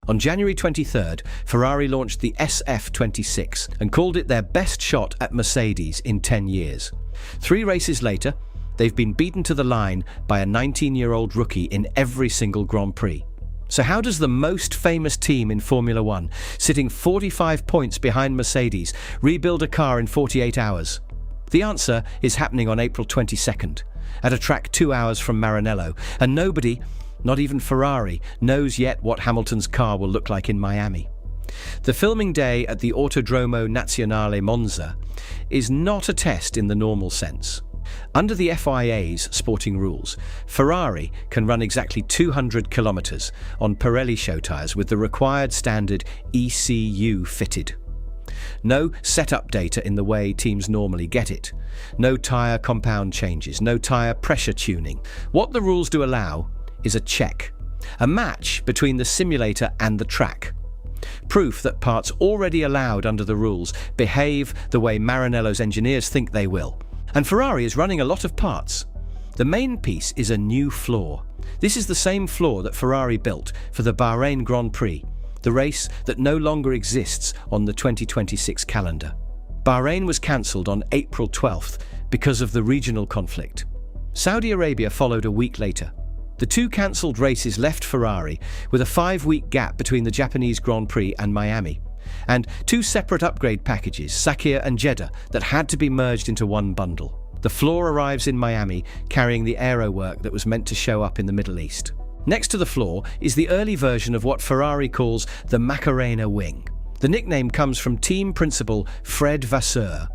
On January 23rd, Ferrari launched the SF26 and called it their best shot at Mercedes in 10 years. 3 races later, they've been beaten to the line by a 19-year-old rookie in every single Grand Prix. So how does the most famous team in Formula One, sitting 45 points behind Mercedes, rebuild a car in 48 hours? The answer is happening on April 22nd, at a track 2 hours from Maranello, and nobody, not even Ferrari, knows yet what Hamilton's car will look like in Miami. The filming day at the Autodromo Nazionale Monza is not a test in the normal sense. Under the FIA's sporting rules, Ferrari can run exactly 200 kilometers on Pirelli show tyres with the required standard ECU fitted. No setup data in the way teams normally get it. No tyre compound changes, no tyre pressure tuning. What the rules do allow is a check, a match between the simulator and the track. Proof that parts already allowed under the rules behave the way Maranello's engineers think they will. And Ferrari is running a lot of parts. The main piece is a new floor. This is the same floor that Ferrari built for the Bahrain Grand Prix, the race that no longer exists on the 2026 calendar. Bahrain was cancelled on April 12th because of the regional conflict. Saudi Arabia followed a week later. The 2 cancelled races left Ferrari with a 5-week gap between the Japanese Grand Prix and Miami, and 2 separate upgrade packages, Sakhir and Jeddah, that had to be merged into one bundle. The floor arrives in Miami, carrying the aero work that was meant to show up in the Middle East. Next to the floor is the early version of what Ferrari calls the Macarena wing. The nickname comes from team principal Fred Vasseur.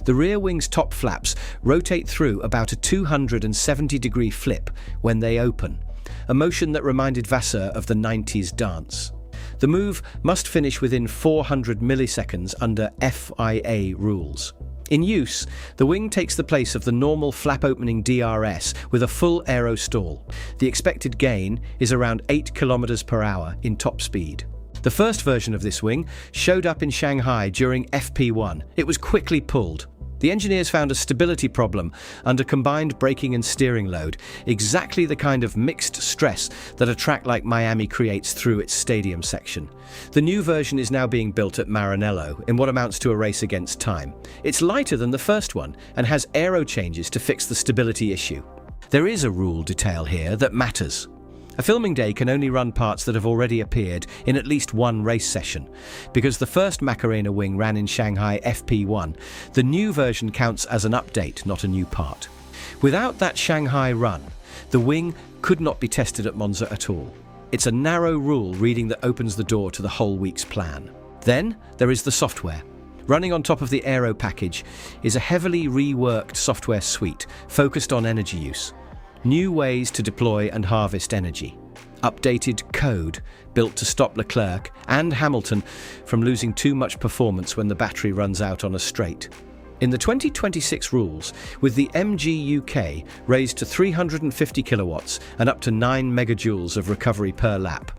The rear wing's top flaps rotate through about a 270-degree flip when they open, a motion that reminded Vasseur of the 90s dance. The move must finish within 400 milliseconds under FIA rules. In use, the wing takes the place of the normal flap-opening DRS with a full aero stall. The expected gain is around 8 km per hour in top speed. The first version of this wing showed up in Shanghai during FP1. It was quickly pulled. The engineers found a stability problem under combined braking and steering load, exactly the kind of mixed stress that a track like Miami creates through its stadium section. The new version is now being built at Maranello in what amounts to a race against time. It's lighter than the first one and has aero changes to fix the stability issue. There is a rule detail here that matters. A filming day can only run parts that have already appeared in at least one race session. Because the first Macarena wing ran in Shanghai FP1, the new version counts as an update, not a new part. Without that Shanghai run, the wing could not be tested at Monza at all. It's a narrow rule reading that opens the door to the whole week's plan. Then there is the software. Running on top of the aero package is a heavily reworked software suite focused on energy use. New ways to deploy and harvest energy. Updated code built to stop Leclerc and Hamilton from losing too much performance when the battery runs out on a straight. In the 2026 rules, with the MG UK raised to 350 kilowatts and up to 9 megajoules of recovery per lap,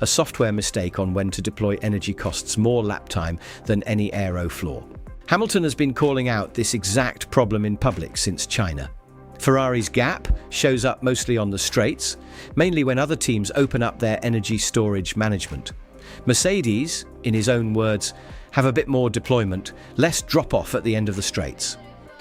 a software mistake on when to deploy energy costs more lap time than any aero floor. Hamilton has been calling out this exact problem in public since China. Ferrari's gap shows up mostly on the straights, mainly when other teams open up their energy storage management. Mercedes, in his own words, have a bit more deployment, less drop-off at the end of the straights.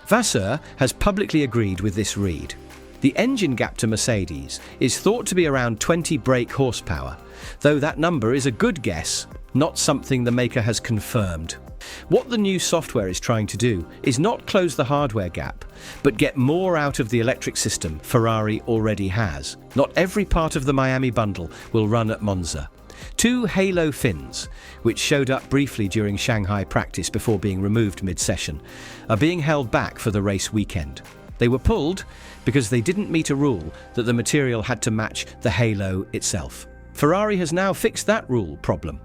Vasseur has publicly agreed with this read. The engine gap to Mercedes is thought to be around 20 brake horsepower, though that number is a good guess, not something the maker has confirmed. What the new software is trying to do is not close the hardware gap, but get more out of the electric system Ferrari already has. Not every part of the Miami bundle will run at Monza. 2 halo fins, which showed up briefly during Shanghai practice before being removed mid-session, are being held back for the race weekend. They were pulled because they didn't meet a rule that the material had to match the halo itself. Ferrari has now fixed that rule problem.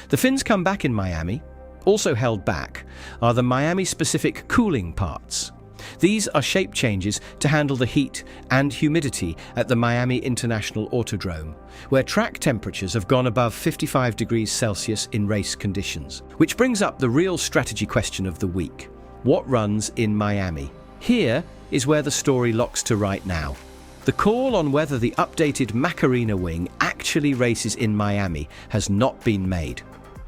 The fins come back in Miami. Also held back are the Miami-specific cooling parts. These are shape changes to handle the heat and humidity at the Miami International Autodrome, where track temperatures have gone above 55 degrees Celsius in race conditions. Which brings up the real strategy question of the week. What runs in Miami? Here is where the story locks to right now. The call on whether the updated Macarena wing actually actually races in Miami has not been made.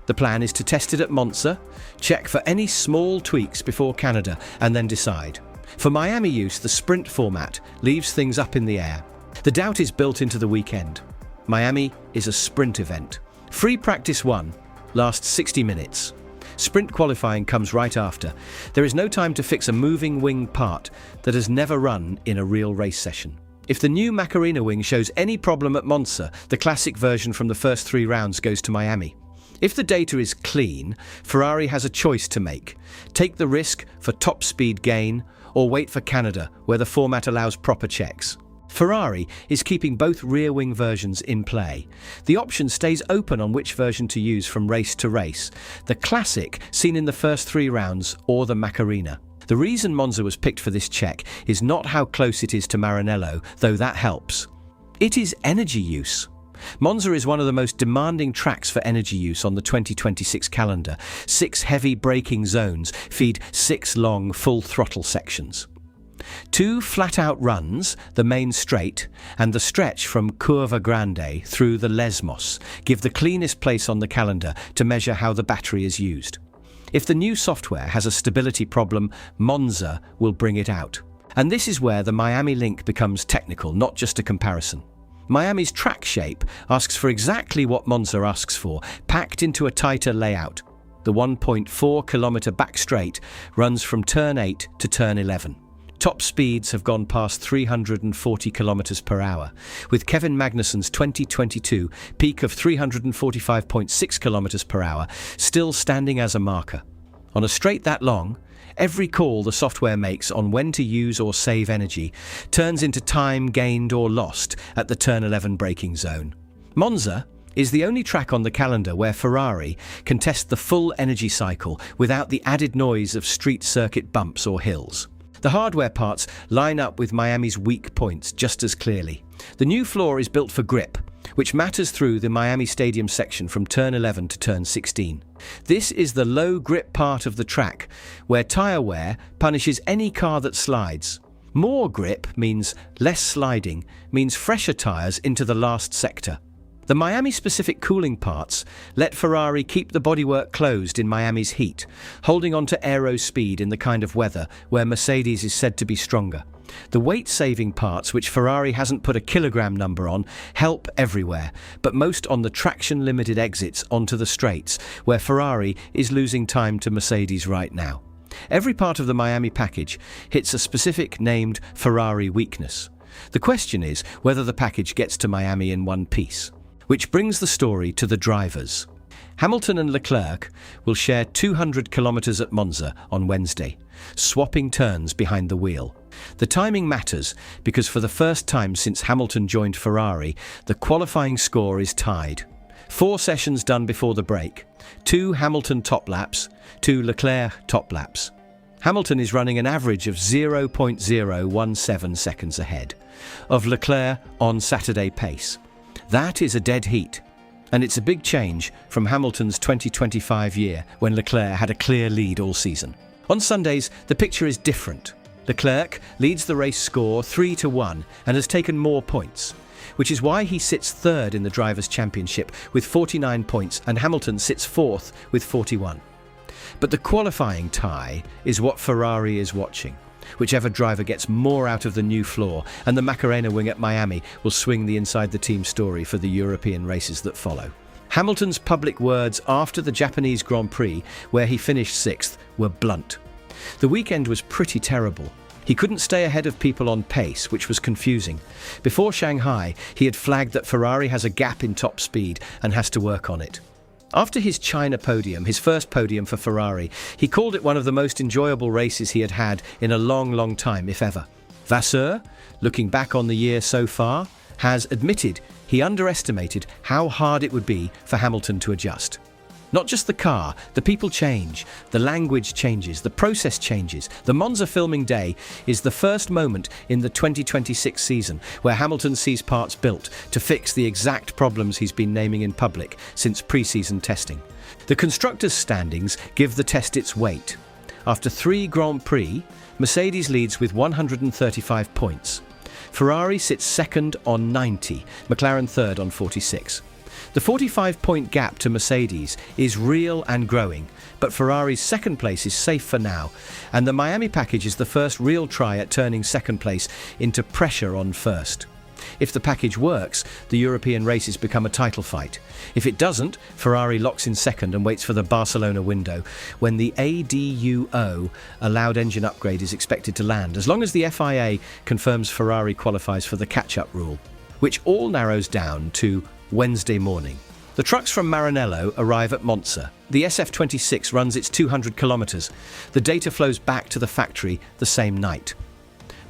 The plan is to test it at Monza, check for any small tweaks before Canada, and then decide. For Miami use, the sprint format leaves things up in the air. The doubt is built into the weekend. Miami is a sprint event. Free practice 1 lasts 60 minutes. Sprint qualifying comes right after. There is no time to fix a moving wing part that has never run in a real race session. If the new Macarena wing shows any problem at Monza, the classic version from the first 3 rounds goes to Miami. If the data is clean, Ferrari has a choice to make. Take the risk for top speed gain, or wait for Canada, where the format allows proper checks. Ferrari is keeping both rear-wing versions in play. The option stays open on which version to use from race to race, the classic seen in the first 3 rounds or the Macarena. The reason Monza was picked for this check is not how close it is to Maranello, though that helps. It is energy use. Monza is one of the most demanding tracks for energy use on the 2026 calendar. 6 heavy braking zones feed 6 long full-throttle sections. 2 flat-out runs, the main straight, and the stretch from Curva Grande through the Lesmos, give the cleanest place on the calendar to measure how the battery is used. If the new software has a stability problem, Monza will bring it out. And this is where the Miami link becomes technical, not just a comparison. Miami's track shape asks for exactly what Monza asks for, packed into a tighter layout. The 1.4-kilometre back straight runs from turn 8 to turn 11. Top speeds have gone past 340 km per hour, with Kevin Magnussen's 2022 peak of 345.6 km per hour still standing as a marker. On a straight that long, every call the software makes on when to use or save energy turns into time gained or lost at the turn 11 braking zone. Monza is the only track on the calendar where Ferrari can test the full energy cycle without the added noise of street circuit bumps or hills. The hardware parts line up with Miami's weak points just as clearly. The new floor is built for grip, which matters through the Miami Stadium section from turn 11 to turn 16. This is the low grip part of the track, where tyre wear punishes any car that slides. More grip means less sliding, means fresher tyres into the last sector. The Miami-specific cooling parts let Ferrari keep the bodywork closed in Miami's heat, holding on to aero speed in the kind of weather where Mercedes is said to be stronger. The weight-saving parts, which Ferrari hasn't put a kilogram number on, help everywhere, but most on the traction-limited exits onto the straights, where Ferrari is losing time to Mercedes right now. Every part of the Miami package hits a specific named Ferrari weakness. The question is whether the package gets to Miami in one piece. Which brings the story to the drivers. Hamilton and Leclerc will share 200 kilometers at Monza on Wednesday, swapping turns behind the wheel. The timing matters because for the first time since Hamilton joined Ferrari, the qualifying score is tied. 4 sessions done before the break, 2 Hamilton top laps, 2 Leclerc top laps. Hamilton is running an average of 0.017 seconds ahead of Leclerc on Saturday pace. That is a dead heat, and it's a big change from Hamilton's 2025 year when Leclerc had a clear lead all season. On Sundays, the picture is different. Leclerc leads the race score 3-1 and has taken more points, which is why he sits 3rd in the Drivers' Championship with 49 points and Hamilton sits 4th with 41. But the qualifying tie is what Ferrari is watching. Whichever driver gets more out of the new floor, and the Macarena wing at Miami will swing the inside-the-team story for the European races that follow. Hamilton's public words after the Japanese Grand Prix, where he finished 6th, were blunt. The weekend was pretty terrible. He couldn't stay ahead of people on pace, which was confusing. Before Shanghai, he had flagged that Ferrari has a gap in top speed and has to work on it. After his China podium, his first podium for Ferrari, he called it one of the most enjoyable races he had had in a long time, if ever. Vasseur, looking back on the year so far, has admitted he underestimated how hard it would be for Hamilton to adjust. Not just the car, the people change, the language changes, the process changes. The Monza filming day is the first moment in the 2026 season where Hamilton sees parts built to fix the exact problems he's been naming in public since pre-season testing. The constructors' standings give the test its weight. After 3 Grand Prix, Mercedes leads with 135 points. Ferrari sits second on 90, McLaren third on 46. The 45-point gap to Mercedes is real and growing, but Ferrari's second place is safe for now, and the Miami package is the first real try at turning second place into pressure on first. If the package works, the European races become a title fight. If it doesn't, Ferrari locks in second and waits for the Barcelona window, when the ADUO, allowed engine upgrade, is expected to land, as long as the FIA confirms Ferrari qualifies for the catch-up rule, which all narrows down to Wednesday morning. The trucks from Maranello arrive at Monza. The SF26 runs its 200 kilometers. The data flows back to the factory the same night.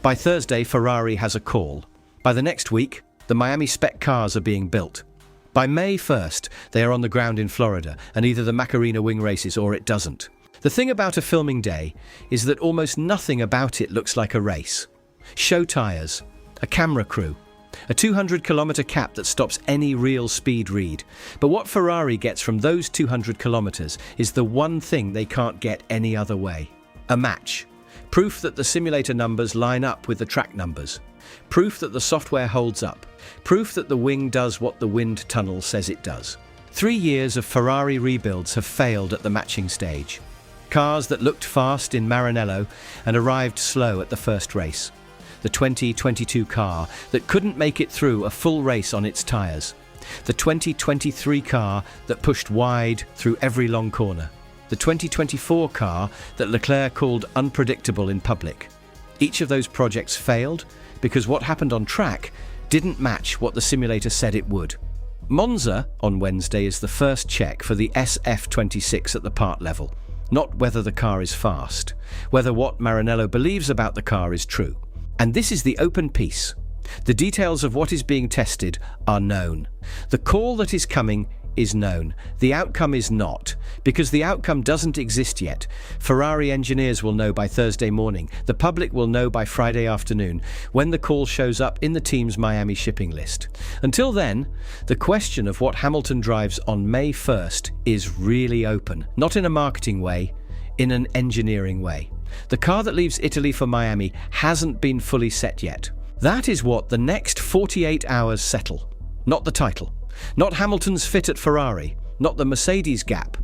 By Thursday, Ferrari has a call. By the next week, the Miami spec cars are being built. By May 1st, they are on the ground in Florida, and either the Macarena wing races or it doesn't. The thing about a filming day is that almost nothing about it looks like a race. Show tyres, a camera crew, a 200-kilometer cap that stops any real speed read. But what Ferrari gets from those 200 kilometers is the one thing they can't get any other way. A match. Proof that the simulator numbers line up with the track numbers. Proof that the software holds up. Proof that the wing does what the wind tunnel says it does. 3 years of Ferrari rebuilds have failed at the matching stage. Cars that looked fast in Maranello and arrived slow at the first race. The 2022 car that couldn't make it through a full race on its tyres. The 2023 car that pushed wide through every long corner. The 2024 car that Leclerc called unpredictable in public. Each of those projects failed because what happened on track didn't match what the simulator said it would. Monza on Wednesday is the first check for the SF26 at the part level. Not whether the car is fast, whether what Maranello believes about the car is true. And this is the open piece. The details of what is being tested are known. The call that is coming is known. The outcome is not, because the outcome doesn't exist yet. Ferrari engineers will know by Thursday morning. The public will know by Friday afternoon, when the call shows up in the team's Miami shipping list. Until then, the question of what Hamilton drives on May 1st is really open, not in a marketing way, in an engineering way. The car that leaves Italy for Miami hasn't been fully set yet. That is what the next 48 hours settle. Not the title. Not Hamilton's fit at Ferrari. Not the Mercedes gap.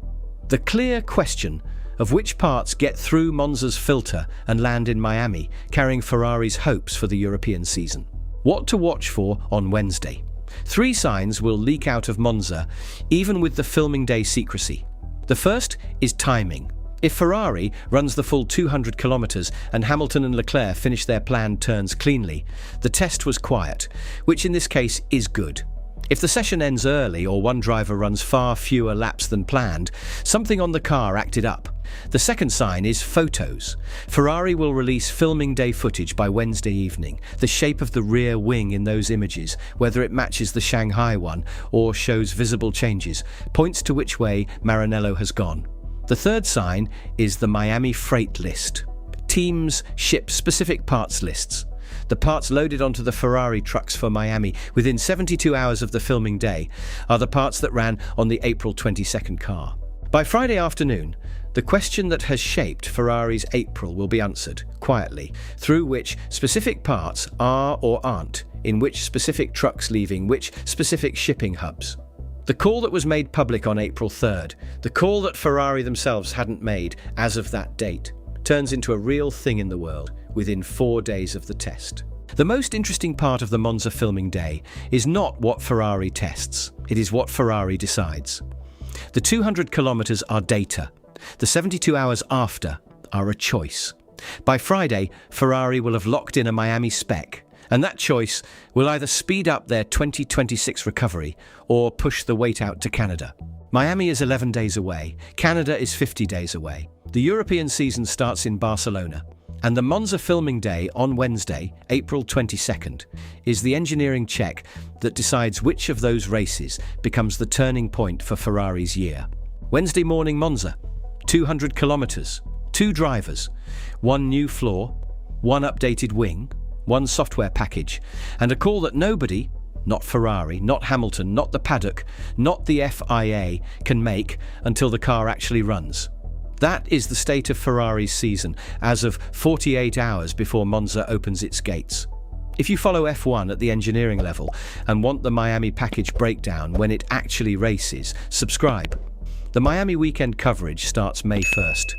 The clear question of which parts get through Monza's filter and land in Miami, carrying Ferrari's hopes for the European season. What to watch for on Wednesday. 3 signs will leak out of Monza, even with the filming day secrecy. The first is timing. If Ferrari runs the full 200 kilometers and Hamilton and Leclerc finish their planned turns cleanly, the test was quiet, which in this case is good. If the session ends early or one driver runs far fewer laps than planned, something on the car acted up. The second sign is photos. Ferrari will release filming day footage by Wednesday evening. The shape of the rear wing in those images, whether it matches the Shanghai one or shows visible changes, points to which way Maranello has gone. The third sign is the Miami freight list. Teams ship specific parts lists. The parts loaded onto the Ferrari trucks for Miami within 72 hours of the filming day are the parts that ran on the April 22nd car. By Friday afternoon, the question that has shaped Ferrari's April will be answered, quietly, through which specific parts are or aren't, in which specific trucks leaving which specific shipping hubs. The call that was made public on April 3rd, the call that Ferrari themselves hadn't made as of that date, turns into a real thing in the world within 4 days of the test. The most interesting part of the Monza filming day is not what Ferrari tests, it is what Ferrari decides. The 200 kilometers are data. The 72 hours after are a choice. By Friday, Ferrari will have locked in a Miami spec, and that choice will either speed up their 2026 recovery or push the wait out to Canada. Miami is 11 days away. Canada is 50 days away. The European season starts in Barcelona, and the Monza filming day on Wednesday, April 22nd, is the engineering check that decides which of those races becomes the turning point for Ferrari's year. Wednesday morning Monza, 200 kilometers, 2 drivers, 1 new floor, 1 updated wing, 1 software package, and a call that nobody, not Ferrari, not Hamilton, not the paddock, not the FIA, can make until the car actually runs. That is the state of Ferrari's season as of 48 hours before Monza opens its gates. If you follow F1 at the engineering level and want the Miami package breakdown when it actually races, subscribe. The Miami weekend coverage starts May 1st.